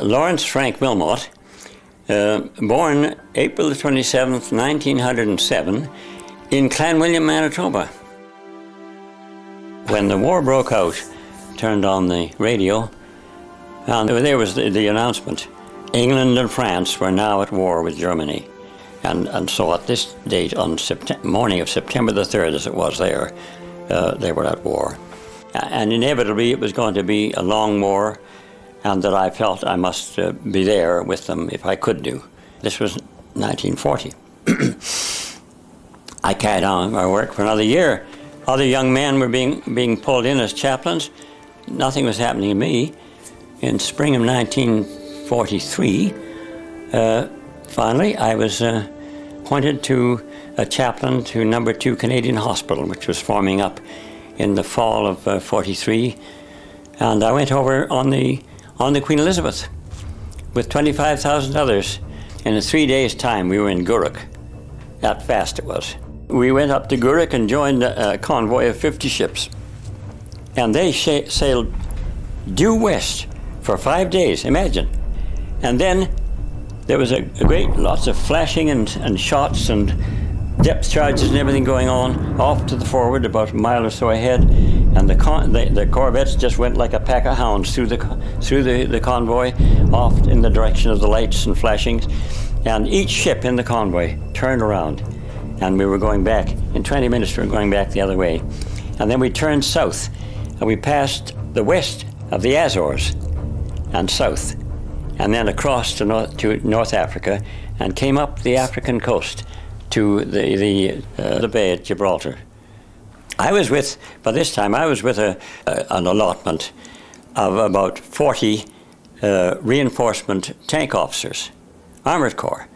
Laurence Frank Wilmot, born April 27th, 1907, in Clanwilliam, Manitoba. When the war broke out, turned on the radio, and there was the announcement. England and France were now at war with Germany. And so at this date, on morning of September the 3rd, as it was there, they were at war. And inevitably it was going to be a long war, and that I felt I must be there with them if I could do. This was 1940. I carried on my work for another year. Other young men were being pulled in as chaplains. Nothing was happening to me. In spring of 1943, finally I was appointed to a chaplain to No. 2 Canadian Hospital, which was forming up in the fall of 43. And I went over on the Queen Elizabeth with 25,000 others. In a 3 days' time, we were in Gourock. That fast it was. We went up to Gourock and joined a convoy of 50 ships. And they sailed due west for 5 days, imagine. And then there was lots of flashing and shots and depth charges and everything going on off to the forward, about a mile or so ahead. And the corvettes just went like a pack of hounds through the convoy, off in the direction of the lights and flashings. And each ship in the convoy turned around, and we were going back. In 20 minutes, we were going back the other way. And then we turned south, and we passed the west of the Azores and south, and then across to North Africa, and came up the African coast to the bay at Gibraltar. By this time, I was with an allotment of about 40 reinforcement tank officers, Armoured Corps.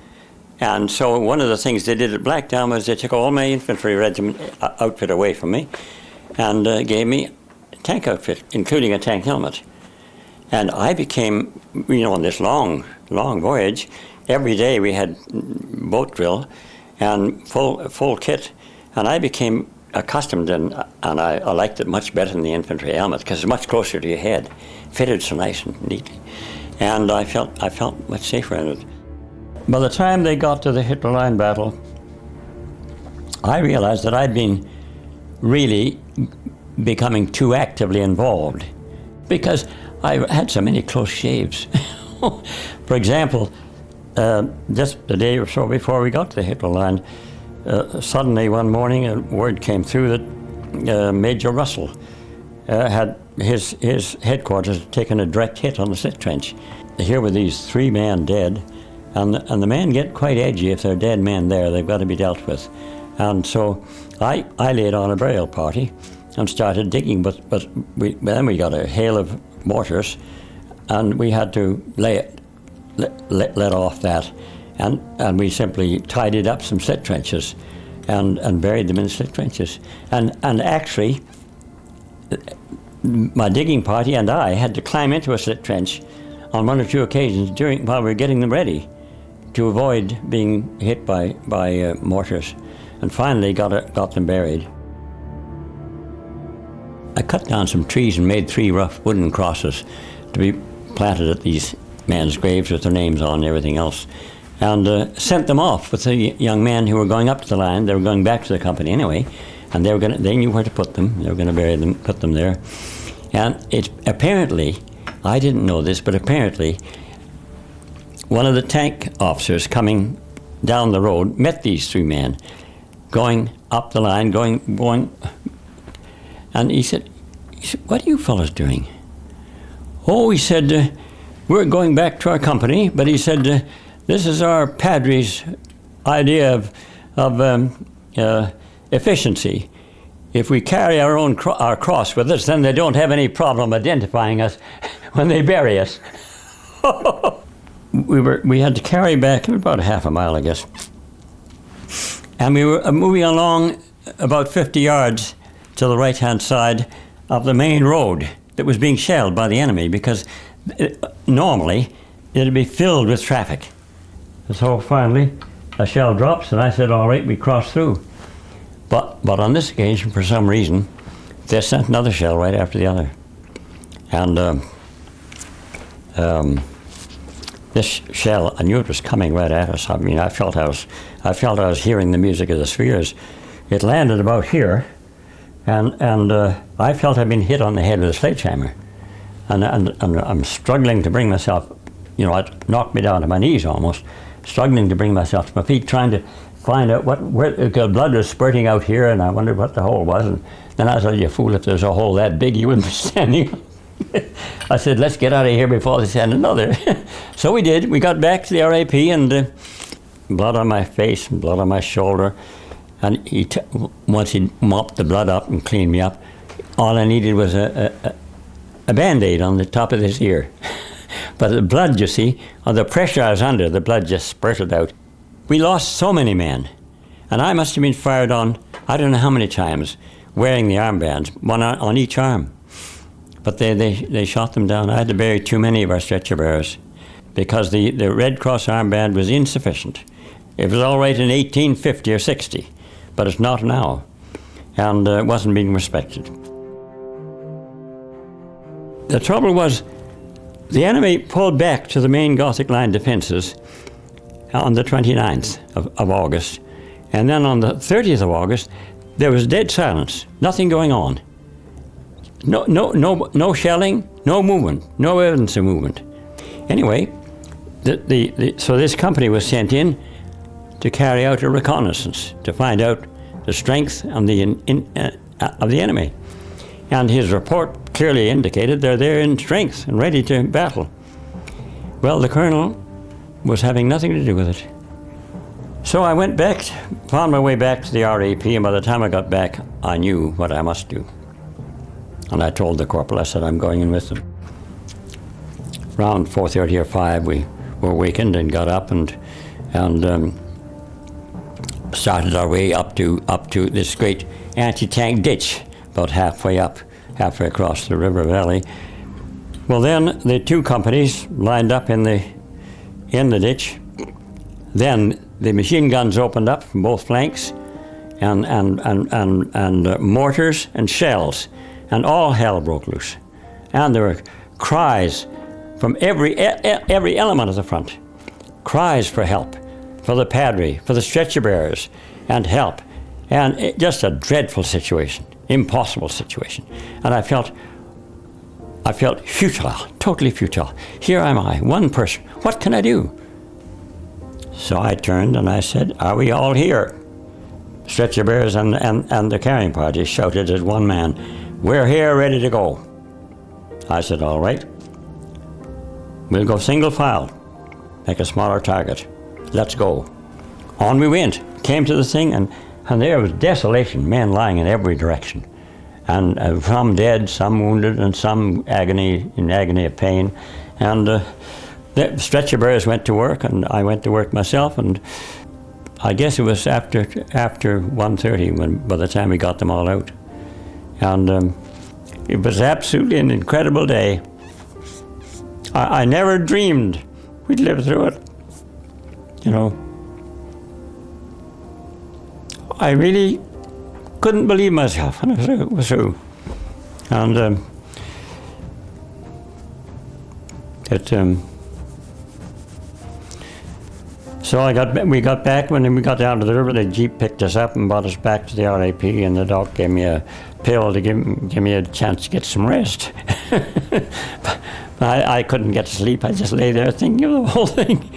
And so one of the things they did at Blackdown was they took all my infantry regiment outfit away from me and gave me a tank outfit, including a tank helmet. And I became, on this long voyage, every day we had boat drill and full kit, and I became accustomed, and I liked it much better than the infantry helmet because it's much closer to your head, fitted so nice and neatly, and I felt much safer in it. By the time they got to the Hitler Line battle, I realized that I'd been really becoming too actively involved because I had so many close shaves. For example, just a day or so before we got to the Hitler Line, suddenly one morning a word came through that Major Russell had his headquarters taken a direct hit on the slit trench. Here were these 3 men dead, and the men get quite edgy if there are dead men there. They've got to be dealt with. And so I laid on a burial party and started digging, but then we got a hail of mortars, and we had to let off that. And we simply tidied up some slit trenches and buried them in slit trenches. And actually, my digging party and I had to climb into a slit trench on 1 or 2 occasions while we were getting them ready to avoid being hit by mortars. And finally got them buried. I cut down some trees and made 3 rough wooden crosses to be planted at these men's graves with their names on and everything else, and sent them off with the young men who were going up to the line. They were going back to the company anyway, and they knew where to put them. They were going to bury them, put them there. And apparently, I didn't know this, but apparently, one of the tank officers coming down the road met these 3 men going up the line, going, and he said, "What are you fellows doing?" "Oh," he said, "we're going back to our company," but he said, "This is our padre's idea of efficiency. If we carry our cross with us, then they don't have any problem identifying us when they bury us." We had to carry back about a half a mile, I guess, and we were moving along about 50 yards to the right-hand side of the main road that was being shelled by the enemy, because normally it'd be filled with traffic. So finally, a shell drops, and I said, "All right, we cross through." But on this occasion, for some reason, they sent another shell right after the other. And this shell, I knew it was coming right at us. I mean, I felt I was hearing the music of the spheres. It landed about here, and I felt I'd been hit on the head with a sledgehammer. And I'm struggling to bring myself, you know, it knocked me down to my knees almost, struggling to bring myself to my feet, trying to find out where the blood was spurting out here, and I wondered what the hole was. And then I said, you fool, if there's a hole that big, you wouldn't be standing up. I said, let's get out of here before they send another. So we did. We got back to the RAP, and blood on my face and blood on my shoulder. And once he mopped the blood up and cleaned me up, all I needed was a Band-Aid on the top of this ear. But the blood, you see, on the pressure I was under, the blood just spurted out. We lost so many men. And I must have been fired on, I don't know how many times, wearing the armbands, one on each arm. But they shot them down. I had to bury too many of our stretcher bearers because the Red Cross armband was insufficient. It was all right in 1850 or 60, but it's not now, and it wasn't being respected. The trouble was, the enemy pulled back to the main Gothic line defences on the 29th of August, and then on the 30th of August, there was dead silence, nothing going on. No shelling, no movement, no evidence of movement. Anyway, so this company was sent in to carry out a reconnaissance to find out the strength of the enemy. And his report clearly indicated they're there in strength and ready to battle. Well, the colonel was having nothing to do with it. So I went back, found my way back to the RAP, and by the time I got back, I knew what I must do. And I told the corporal, I said, I'm going in with them. Around 4:30 or 5, we were awakened and got up and started our way up to this great anti-tank ditch, about halfway across the river valley. Well, then the two companies lined up in the ditch. Then the machine guns opened up from both flanks, and mortars and shells. And all hell broke loose. And there were cries from every element of the front. Cries for help, for the padre, for the stretcher bearers, and help. And just a dreadful situation, impossible situation. And I felt futile, totally futile. Here am I, one person. What can I do? So I turned and I said, are we all here? Stretcher bearers and the carrying party shouted as one man, we're here, ready to go. I said, all right. We'll go single file, make a smaller target. Let's go. On we went, came to the thing, and there was desolation, men lying in every direction. And some dead, some wounded, and some in agony of pain. And the stretcher bearers went to work, and I went to work myself, and I guess it was after 1:30 by the time we got them all out. And it was absolutely an incredible day. I never dreamed we'd live through it. You know, I really couldn't believe myself when it was through. And so we got back. When we got down to the river, the jeep picked us up and brought us back to the RAP, and the doc gave me a pill to give me a chance to get some rest. I couldn't get to sleep. I just lay there thinking of the whole thing,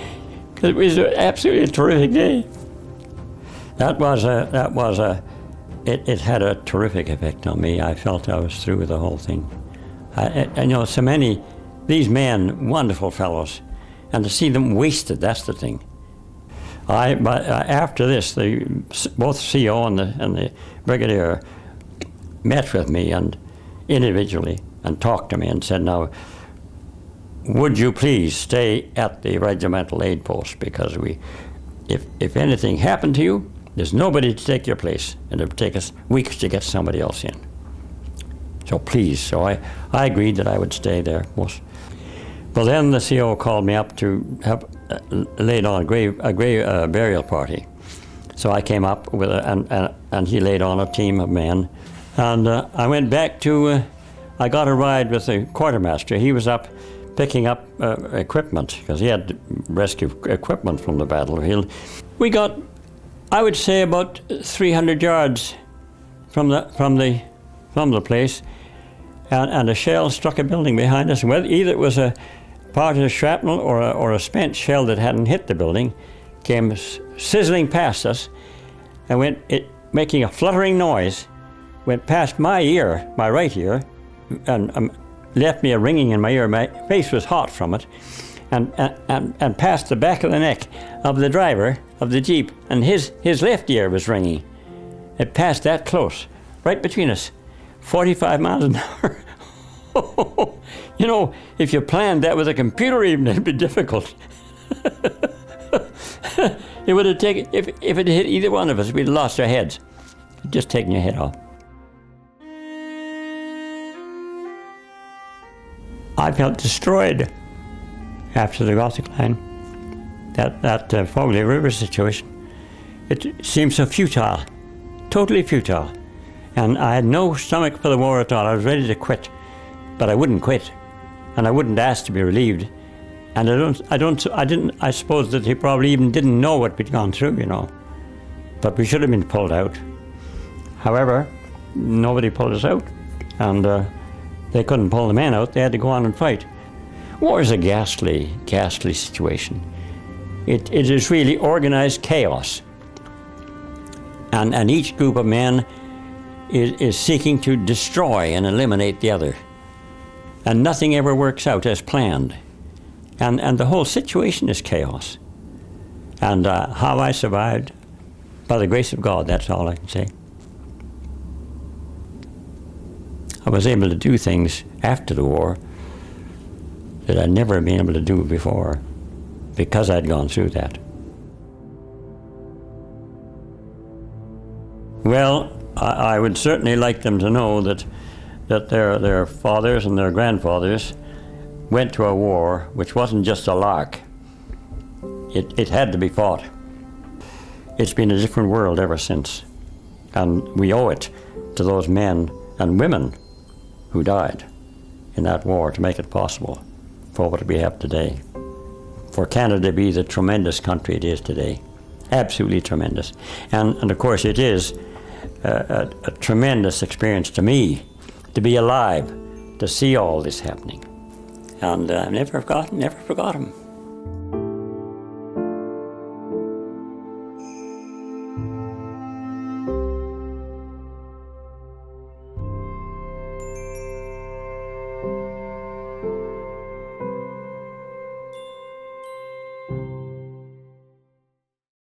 because it was absolutely a terrific day. It had a terrific effect on me. I felt I was through with the whole thing. I know so many, these men, wonderful fellows, and to see them wasted, that's the thing. After this, both CO and the brigadier met with me and individually and talked to me and said, now, would you please stay at the regimental aid post, because if anything happened to you, there's nobody to take your place, and it would take us weeks to get somebody else in. So please, so I agreed that I would stay there. Well, then the CO called me up to have laid on a grave burial party. So I came up with and he laid on a team of men, and I went back to. I got a ride with the quartermaster. He was up picking up equipment, because he had to rescue equipment from the battlefield. We got, I would say, about 300 yards from the place, and a shell struck a building behind us. Well, either it was a part of the shrapnel or a spent shell that hadn't hit the building, came sizzling past us, and went making a fluttering noise, went past my ear, my right ear, and left me a ringing in my ear. My face was hot from it, and past the back of the neck of the driver of the Jeep, and his left ear was ringing. It passed that close, right between us, 45 miles an hour. You know, if you planned that with a computer even, it'd be difficult. It would have taken, if it had hit either one of us, we'd have lost our heads. Just taking your head off. I felt destroyed after the Gothic line. That Fogley River situation. It seemed so futile, totally futile. And I had no stomach for the war at all. I was ready to quit, but I wouldn't quit, and I wouldn't ask to be relieved. And I suppose that he probably even didn't know what we'd gone through, you know. But we should have been pulled out. However, nobody pulled us out, and they couldn't pull the men out. They had to go on and fight. War is a ghastly, ghastly situation. It is really organized chaos. And each group of men is seeking to destroy and eliminate the other. And nothing ever works out as planned. And the whole situation is chaos. And how I survived, by the grace of God, that's all I can say. I was able to do things after the war that I'd never been able to do before, because I'd gone through that. Well, I would certainly like them to know that their fathers and their grandfathers went to a war which wasn't just a lark. It had to be fought. It's been a different world ever since, and we owe it to those men and women who died in that war to make it possible for what we have today. For Canada to be the tremendous country it is today. Absolutely tremendous. And of course it is a tremendous experience to me to be alive, to see all this happening. And I've never forgot him.